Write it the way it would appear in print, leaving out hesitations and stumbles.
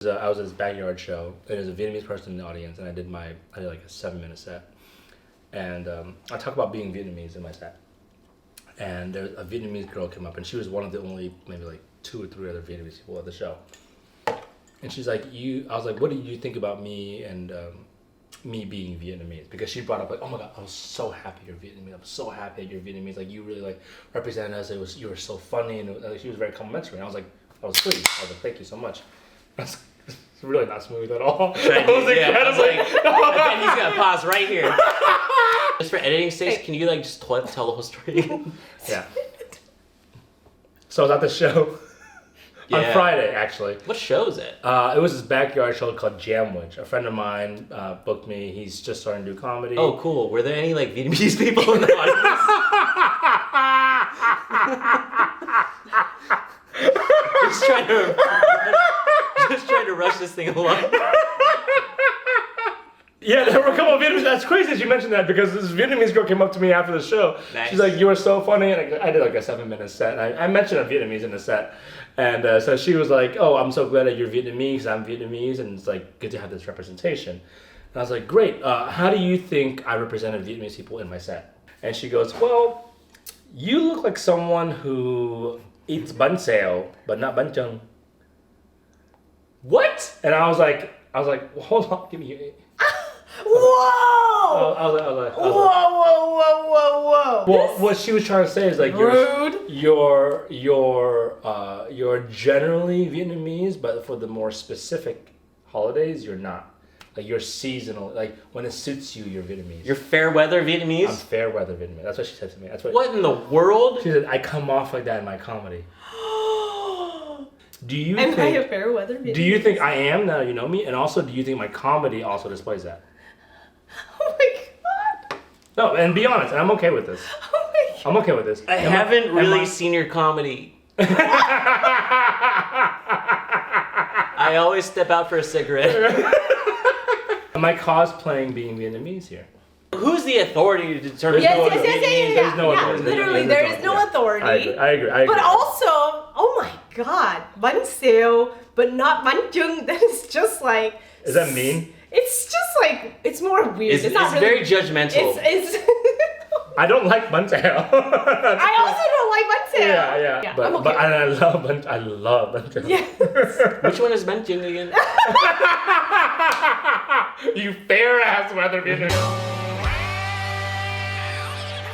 I was at this backyard show, and there's a Vietnamese person in the audience, and I did like a 7-minute set. And I talk about being Vietnamese in my set. And there a Vietnamese girl came up, and she was one of the only maybe like 2 or 3 other Vietnamese people at the show. And she's like, I was like, what do you think about me and me being Vietnamese? Because she brought up like, oh my God, I was so happy you're Vietnamese. I'm so happy that you're Vietnamese. Like you really like represented us. You were so funny, and she was very complimentary. And I was pleased. I was like, thank you so much. It's really not smooth at all. I was like, and he's gonna pause right here. Just for editing sake, can you like just tell the whole story? Yeah. So I was at the show on Friday, actually. What show is it? It was this backyard show called Jamwich. A friend of mine booked me. He's just starting to do comedy. Oh, cool. Were there any like Vietnamese people in the audience? just trying to rush this thing along. Yeah, there were a couple of Vietnamese. That's crazy that you mentioned that because this Vietnamese girl came up to me after the show. Nice. She's like, "You were so funny," and I did like a 7-minute set. And I mentioned a Vietnamese in the set, and so she was like, "Oh, I'm so glad that you're Vietnamese. I'm Vietnamese, and it's like good to have this representation." And I was like, "Great. How do you think I represented Vietnamese people in my set?" And she goes, "Well, you look like someone who eats bánh xèo, but not bánh chưng." What? And I was like, well, hold on, give me. Whoa! I was like, Whoa! Well, what she was trying to say is like Rude. you're generally Vietnamese, but for the more specific holidays, you're not. Like you're seasonal. Like when it suits you, you're Vietnamese. You're Fairweather Vietnamese? I'm Fairweather Vietnamese. That's what she said to me. That's what in the world? She said. I come off like that in my comedy. Do you Am think? I a Fairweather Vietnamese? Do you think I am now? You know me, and also, do you think my comedy also displays that? Oh my God! No, and be honest. I'm okay with this. Oh my God! I'm okay with this. I haven't really seen your comedy. I always step out for a cigarette. Am I cosplaying being Vietnamese here? Who's the authority to determine? Yes. There's no authority. Literally, there is no authority. I agree. But also, oh my God, bánh xèo, but not bánh chưng. That is just like. Is that mean? It's just like it's more weird. It's not really, very judgmental. It's I don't like bánh xèo. I also don't like bánh xèo. Yeah. But, I'm okay. I love bánh xèo. Yes. Which one is bánh chưng again? You fair ass weather Vietnamese.